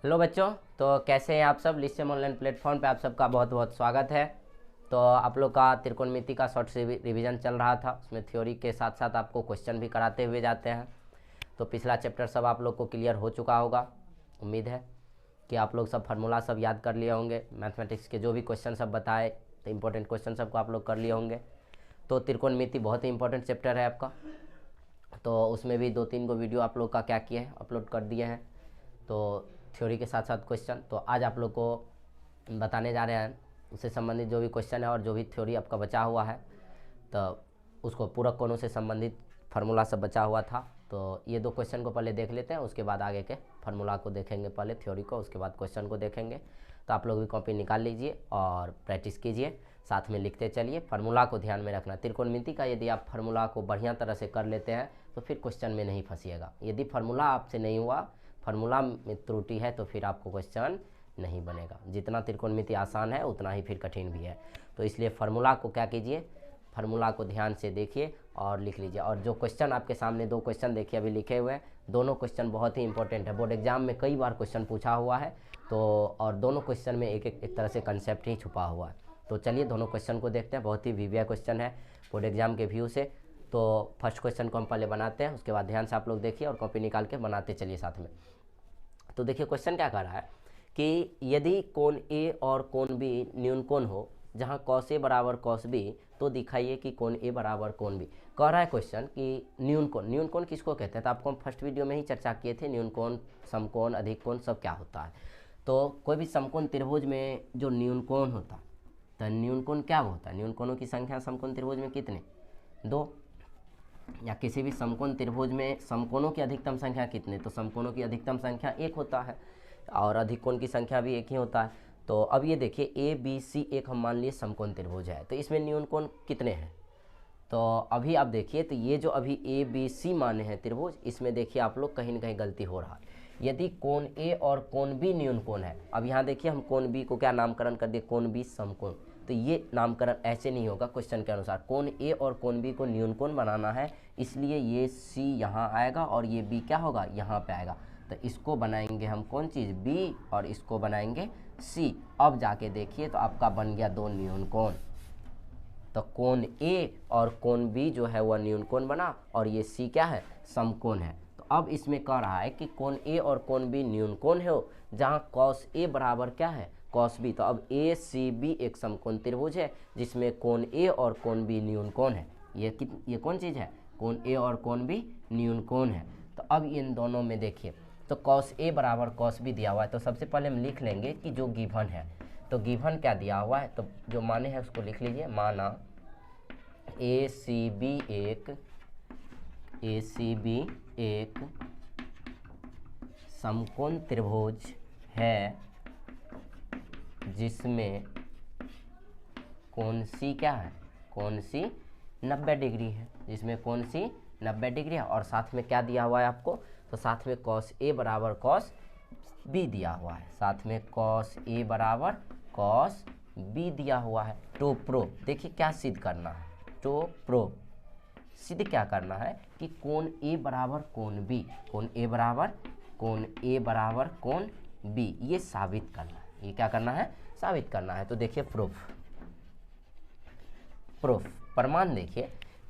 Hello बच्चों, तो कैसे हैं आप सब। लिस्टम ऑनलाइन प्लेटफॉर्म पे आप सबका बहुत बहुत स्वागत है। तो आप लोग का त्रिकोणमिति का शॉर्ट रिवीजन चल रहा था, उसमें थ्योरी के साथ साथ आपको क्वेश्चन भी कराते हुए जाते हैं। तो पिछला चैप्टर सब आप लोग को क्लियर हो चुका होगा। उम्मीद है कि आप लोग सब फार्मूला सब याद कर लिए होंगे। मैथमेटिक्स के जो भी क्वेश्चन सब बताए तो इंपॉर्टेंट क्वेश्चन सबको आप लोग कर लिए होंगे। तो त्रिकोणमिति बहुत ही इंपॉर्टेंट चैप्टर है आपका। तो उसमें भी 2-3 वीडियो आप लोग का क्या किए हैं, अपलोड कर दिए हैं। तो थ्योरी के साथ साथ क्वेश्चन, तो आज आप लोग को बताने जा रहे हैं उससे संबंधित जो भी क्वेश्चन है और जो भी थ्योरी आपका बचा हुआ है, तो उसको पूरक कोणों से संबंधित फार्मूला सब बचा हुआ था। तो ये 2 क्वेश्चन को पहले देख लेते हैं, उसके बाद आगे के फार्मूला को देखेंगे, पहले थ्योरी को, उसके बाद क्वेश्चन को देखेंगे। तो आप लोग भी कॉपी निकाल लीजिए और प्रैक्टिस कीजिए, साथ में लिखते चलिए। फार्मूला को ध्यान में रखना। त्रिकोणमिति का यदि आप फार्मूला को बढ़िया तरह से कर लेते हैं तो फिर क्वेश्चन में नहीं फंसिएगा। यदि फार्मूला आपसे नहीं हुआ, फार्मूला में त्रुटि है, तो फिर आपको क्वेश्चन नहीं बनेगा। जितना त्रिकोणमिति आसान है उतना ही फिर कठिन भी है। तो इसलिए फार्मूला को क्या कीजिए, फार्मूला को ध्यान से देखिए और लिख लीजिए। और जो क्वेश्चन आपके सामने 2 क्वेश्चन देखिए अभी लिखे हुए हैं, दोनों क्वेश्चन बहुत ही इंपॉर्टेंट है। बोर्ड एग्जाम में कई बार क्वेश्चन पूछा हुआ है। तो और दोनों क्वेश्चन में एक तरह से कंसेप्ट ही छुपा हुआ है। तो चलिए दोनों क्वेश्चन को देखते हैं। बहुत ही विविया क्वेश्चन है बोर्ड एग्जाम के व्यू से। तो फर्स्ट क्वेश्चन को हम पहले बनाते हैं, उसके बाद ध्यान से आप लोग देखिए और कॉपी निकाल के बनाते चलिए साथ में। तो देखिए क्वेश्चन क्या कह रहा है कि यदि कोण ए और कोण बी न्यून कोण हो जहां कॉस ए बराबर कॉस बी, तो दिखाइए कि कोण ए बराबर कोण बी। कह रहा है क्वेश्चन कि न्यून कोण, न्यून कोण किसको कहते हैं। तो आपको हम फर्स्ट वीडियो में ही चर्चा किए थे, न्यून कोण, समकोण, अधिक कोण सब क्या होता है। तो कोई भी समकोण त्रिभुज में जो न्यून कोण होता, तो न्यून कोण क्या होता है। न्यून कोणों की संख्या समकोण त्रिभुज में कितने, 2। या किसी भी समकोण त्रिभुज में समकोणों की अधिकतम संख्या कितने, तो समकोणों की अधिकतम संख्या 1 होता है और अधिक कोण की संख्या भी 1 ही होता है। तो अब ये देखिए ए बी सी एक हम मान लिए समकोण त्रिभुज है, तो इसमें न्यून कोण कितने हैं। तो अभी आप देखिए, तो ये जो अभी ए बी सी माने हैं त्रिभुज, इसमें देखिए आप लोग कहीं ना कहीं गलती हो रहा है। यदि कोण ए और कोण बी न्यून कोण है, अब यहाँ देखिए हम कोण बी को क्या नामकरण कर दिए, कोण बी समकोण। तो ये नामकरण ऐसे नहीं होगा क्वेश्चन के अनुसार। कोण ए और कोण बी को न्यून कोण बनाना है, इसलिए ये सी यहाँ आएगा और ये बी क्या होगा, यहाँ पे आएगा। तो इसको बनाएंगे हम कौन चीज़, बी, और इसको बनाएंगे सी। अब जाके देखिए तो आपका बन गया 2 न्यून कोण। तो कोण ए और कोण बी जो है वह न्यून कोण बना और ये सी क्या है, समकोण है। तो अब इसमें कह रहा है कि कोण ए और कोण बी न्यून कोण है जहाँ कॉस ए बराबर क्या है, कॉस बी। तो अब ए सी बी एक समकोण त्रिभुज है जिसमें कोण ए और कोण बी न्यून कोण है। ये कौन चीज़ है, कोण ए और कोण बी न्यून कोण है। तो अब इन दोनों में देखिए, तो कॉस ए बराबर कॉस बी दिया हुआ है। तो सबसे पहले हम लिख लेंगे कि जो गिवन है, तो गिवन क्या दिया हुआ है, तो जो माने है उसको लिख लीजिए। माना ए सी बी एक समकोण त्रिभुज है जिसमें कोण सी क्या है, कोण सी 90 डिग्री है, जिसमें कोण सी 90 डिग्री है। और साथ में क्या दिया हुआ है आपको, तो साथ में कॉस ए बराबर कॉस बी दिया हुआ है, साथ में कॉस ए बराबर कॉस बी दिया हुआ है। तो प्रो देखिए क्या सिद्ध करना है, तो प्रो सिद्ध क्या करना है कि कोण ए बराबर कोण बी, कोण ए बराबर कोण बी, ये साबित करना है। ये क्या करना है, साबित करना है। तो देखिए प्रूफ प्रमाण देखिए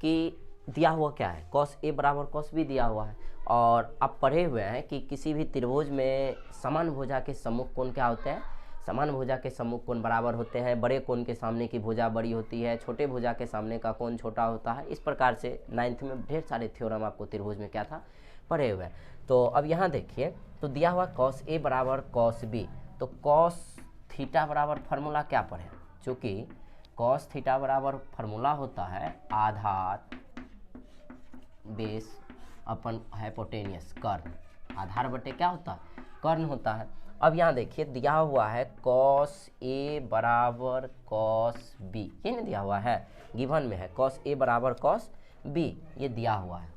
कि दिया हुआ क्या है, कॉस ए बराबर कॉस बी दिया हुआ है। और आप पढ़े हुए हैं कि किसी भी त्रिभुज में समान भुजा के सम्मुख कोण क्या होते हैं, समान भुजा के सम्मुख कोण बराबर होते हैं। बड़े कोण के सामने की भुजा बड़ी होती है, छोटे भुजा के सामने का कोण छोटा होता है। इस प्रकार से 9th में ढेर सारे थ्योरम आपको त्रिभुज में क्या था, पढ़े हुए हैं। तो अब यहाँ देखिए, तो दिया हुआ कॉस ए बराबर कॉस बी, तो कॉस थीटा बराबर फार्मूला क्या पढ़े, चूँकि कॉस थीटा बराबर फार्मूला होता है आधार बेस अपन हाइपोटेनियस कर्ण, आधार बटे क्या होता है, कर्ण होता है। अब यहाँ देखिए दिया हुआ है कॉस ए बराबर कॉस बी, ये नहीं दिया हुआ है, गिवन में है कॉस ए बराबर कॉस बी, ये दिया हुआ है।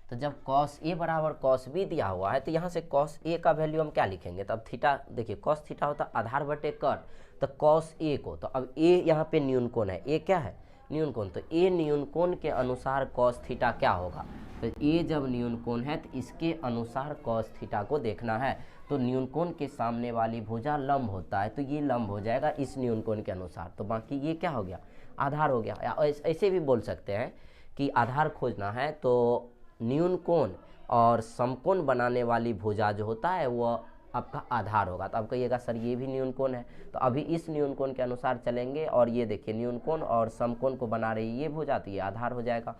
तो जब कॉस ए बराबर कॉस बी दिया हुआ है, तो यहाँ से कॉस ए का वैल्यू हम क्या लिखेंगे, तो अब थीटा देखिए, कॉस थीटा होता है आधार बटे कर्ण, तो कॉस ए को, तो अब ए यहाँ पे न्यून कोण है, ए क्या है, न्यून कोण, तो ए न्यून कोण के अनुसार कॉस थीटा क्या होगा, तो ए जब न्यून कोण है तो इसके अनुसार कॉस थीटा को देखना है। तो न्यून कोण के सामने वाली भुजा लंब होता है, तो ये लंब हो जाएगा इस न्यून कोण के अनुसार। तो बाकी ये क्या हो गया, आधार हो गया। या ऐसे भी बोल सकते हैं कि आधार खोजना है तो न्यून कोण और समकोण बनाने वाली भुजा जो होता है वो आपका आधार होगा। तो आप कहिएगा सर ये भी न्यून कोण है, तो अभी इस न्यून कोण के अनुसार चलेंगे और ये देखिए न्यून कोण और समकोण को बना रही ये भुजा, तो ये आधार हो जाएगा।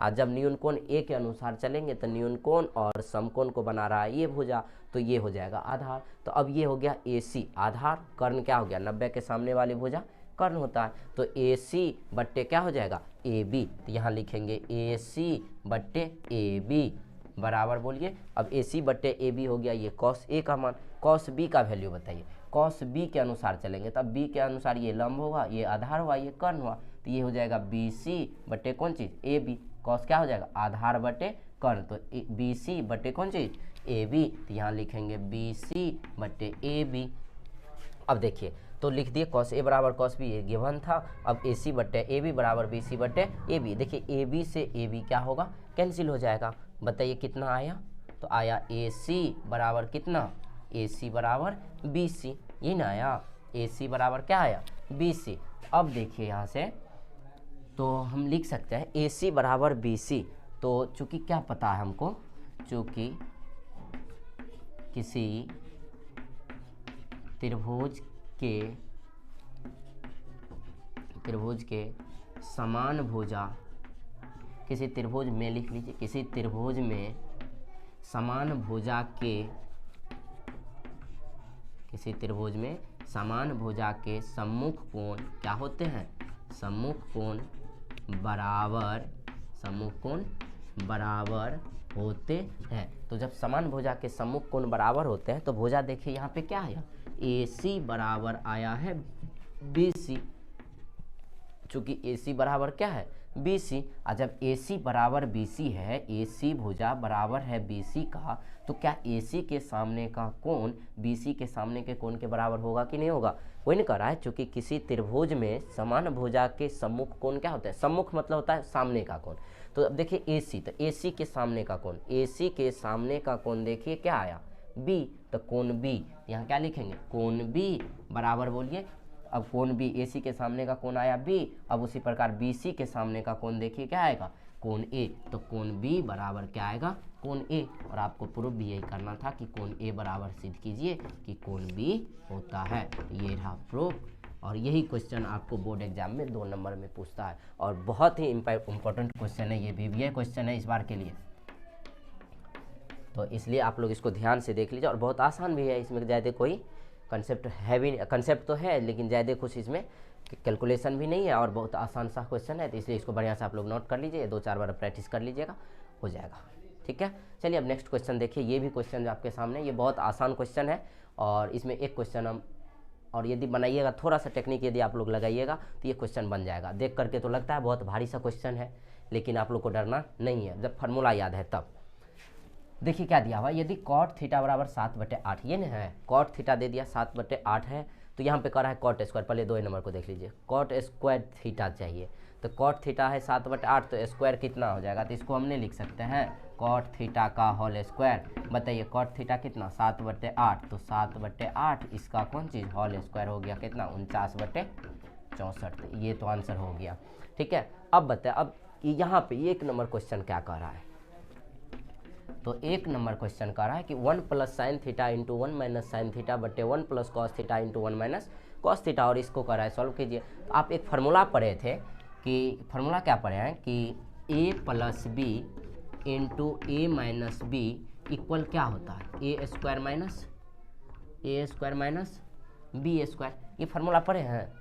आज जब न्यून कोण ए के अनुसार चलेंगे तो न्यून कोण और समकोण को बना रहा है ये भुजा, तो ये हो जाएगा आधार। तो अब ये हो गया AC आधार, कर्ण क्या हो गया 90 के सामने वाली भुजा कर्ण होता है, तो AC बट्टे क्या हो जाएगा AB। तो यहाँ लिखेंगे AC बट्टे AB बराबर बोलिए, अब AC बट्टे AB हो गया ये cos A का मान। cos B का वैल्यू बताइए, cos B के अनुसार चलेंगे तब B के अनुसार ये लंब होगा, ये आधार हुआ, ये कर्ण हुआ, तो ये हो जाएगा BC बट्टे कौन चीज़ AB। cos क्या हो जाएगा आधार बटे कर्ण, तो BC बटे कौन चीज़ AB, तो यहाँ लिखेंगे BC बटे AB। अब देखिए तो लिख दिए cos A बराबर cos B, ये गिवन था। अब AC बटे AB बराबर BC बटे AB। देखिए AB से AB क्या होगा, कैंसिल हो जाएगा। बताइए कितना आया, तो आया AC बराबर कितना, AC बराबर BC, ये ना आया, AC बराबर क्या आया BC। अब देखिए यहाँ से तो हम लिख सकते हैं AC बराबर BC। तो चूँकि क्या पता है हमको, चूँकि किसी त्रिभुज के समान भुजा, किसी त्रिभुज में लिख लीजिए, किसी त्रिभुज में समान भुजा के, किसी त्रिभुज में समान भुजा के सम्मुख कोण क्या होते हैं, सम्मुख कोण बराबर होते हैं। तो जब समान भुजा के सम्मुख कोण बराबर होते हैं तो भुजा देखिए यहाँ पे क्या आया, AC बराबर आया है BC, चूँकि AC बराबर क्या है BC। और जब AC बराबर BC है, AC भुजा बराबर है BC का, तो क्या AC के सामने का कोण BC के सामने के कोण के बराबर होगा कि नहीं होगा, कोई नहीं कर रहा है। चूँकि किसी त्रिभुज में समान भुजा के सम्मुख कोण क्या होता है, सम्मुख मतलब होता है सामने का कोण। तो अब देखिए AC, तो AC के सामने का कोण, AC के सामने का कोण देखिए क्या आया B, तो कोण B, यहाँ क्या लिखेंगे कोण B बराबर बोलिए, अब कोण B, AC के सामने का कोण आया B, अब उसी प्रकार BC के सामने का कोण देखिए क्या आएगा कोण A, तो कोण B बराबर क्या आएगा कोण A। और आपको प्रूफ भी यही करना था कि कोण A बराबर सिद्ध कीजिए कि कोण B होता है। ये रहा प्रूफ, और यही क्वेश्चन आपको बोर्ड एग्जाम में 2 नंबर में पूछता है, और बहुत ही इम्पोर्टेंट क्वेश्चन है, ये BBA क्वेश्चन है इस बार के लिए। तो इसलिए आप लोग इसको ध्यान से देख लीजिए, और बहुत आसान भी है, इसमें ज़्यादा कोई कंसेप्ट है भी, कंसेप्ट तो है लेकिन ज़्यादा कुछ इसमें कैलकुलेशन भी नहीं है, और बहुत आसान सा क्वेश्चन है। तो इसलिए इसको बढ़िया से आप लोग नोट कर लीजिए, 2-4 बार प्रैक्टिस कर लीजिएगा, हो जाएगा। ठीक है, चलिए अब नेक्स्ट क्वेश्चन देखिए। ये भी क्वेश्चन जो आपके सामने, ये बहुत आसान क्वेश्चन है, और इसमें एक क्वेश्चन हम, और यदि बनाइएगा थोड़ा सा टेक्निक यदि आप लोग लगाइएगा तो ये क्वेश्चन बन जाएगा। देख करके तो लगता है बहुत भारी सा क्वेश्चन है, लेकिन आप लोग को डरना नहीं है, जब फार्मूला याद है तब। देखिए क्या दिया हुआ, यदि कॉट थीटा बराबर 7/8, ये ना है, कॉट थीटा दे दिया 7/8 है, तो यहाँ पे कर रहा है कॉट स्क्वायर। पहले 2 नंबर को देख लीजिए, कॉट स्क्वायर थीटा चाहिए, तो कॉट थीटा है 7/8, तो स्क्वायर कितना हो जाएगा, तो इसको हमने लिख सकते हैं कॉट थीटा का होल स्क्वायर। बताइए कॉट थीटा कितना 7/8, तो 7/8 इसका कौन चीज़ होल स्क्वायर हो गया कितना 49/64, ये तो आंसर हो गया। ठीक है, अब बताए, अब यहाँ पे 1 नंबर क्वेश्चन क्या कह रहा है, तो 1 नंबर क्वेश्चन कह रहा है कि 1 + sin theta into 1 - sin theta बटे 1 + cos theta into 1 - cos theta, और इसको कह रहा है सॉल्व कीजिए। तो आप एक फार्मूला पढ़े थे, कि फार्मूला क्या पढ़े हैं कि a + b into a - b equal क्या होता है a² - b², ये फार्मूला पढ़े हैं।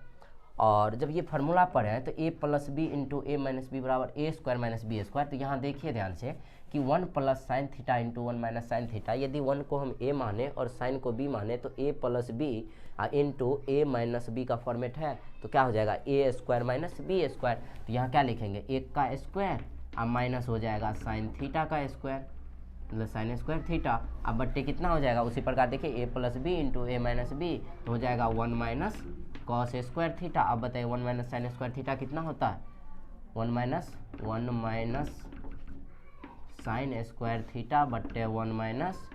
और जब ये फार्मूला पढ़े हैं तो a + b into a - b बराबर a² - b²। तो यहाँ देखिए ध्यान से कि 1 + sin theta into 1 - sin theta, यदि 1 को हम a माने और sin को b माने तो a + b into a - b का फॉर्मेट है, तो क्या हो जाएगा a² - b²। तो यहाँ क्या लिखेंगे 1 का स्क्वायर, अब माइनस हो जाएगा sin थीटा का स्क्वायर, मतलब sin स्क्वायर थीटा, अब बट्टे कितना हो जाएगा, उसी प्रकार देखिए a + b into a - b तो हो जाएगा 1 - cos स्क्वायर थीटा। अब बताइए 1 - sin स्क्वायर थीटा कितना होता है one minus sine square theta बट्टे 1 minus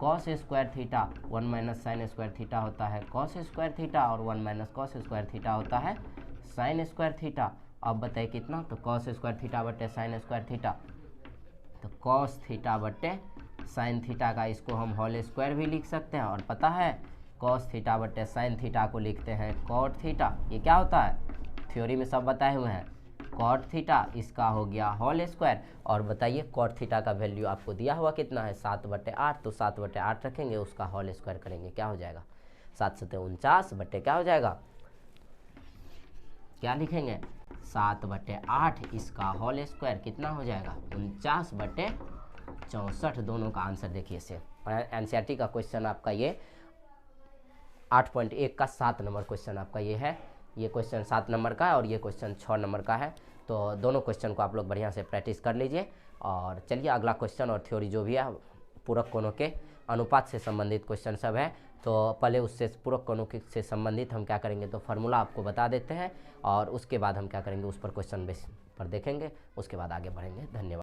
cos square theta. 1 minus sine square theta होता है कॉस स्क्वायर थीटा और 1 माइनस कॉस स्क्वायर थीटा होता है साइन स्क्वायर थीटा। अब बताइए कितना, तो कॉस स्क्वायर थीटा बट्टे साइन स्क्वायर थीटा, तो कॉस थीटा बट्टे साइन थीटा का इसको हम होल स्क्वायर भी लिख सकते हैं, और पता है कॉस थीटा बट्टे साइन थीटा को लिखते हैं कॉट थीटा। ये क्या होता है, थ्योरी में सब बताए हुए हैं, कॉट थीटा इसका हो गया होल स्क्वायर। और बताइए कॉट थीटा का वैल्यू आपको दिया हुआ कितना है 7/8, तो 7/8 रखेंगे, उसका होल स्क्वायर करेंगे, क्या हो जाएगा 7×7 बट्टे क्या हो जाएगा, क्या लिखेंगे 7/8, इसका होल स्क्वायर कितना हो जाएगा 49/64। दोनों का आंसर देखिए इसे। एनसीईआरटी का क्वेश्चन आपका ये 8.1 का 7 नंबर क्वेश्चन आपका ये है। ये क्वेश्चन 7 नंबर का है और ये क्वेश्चन 6 नंबर का है। तो दोनों क्वेश्चन को आप लोग बढ़िया से प्रैक्टिस कर लीजिए। और चलिए अगला क्वेश्चन और थ्योरी जो भी है पूरक कोणों के अनुपात से संबंधित क्वेश्चन सब है। तो पहले उससे पूरक कोणों से संबंधित हम क्या करेंगे, तो फार्मूला आपको बता देते हैं और उसके बाद हम क्या करेंगे उस पर क्वेश्चन बेस पर देखेंगे, उसके बाद आगे बढ़ेंगे। धन्यवाद।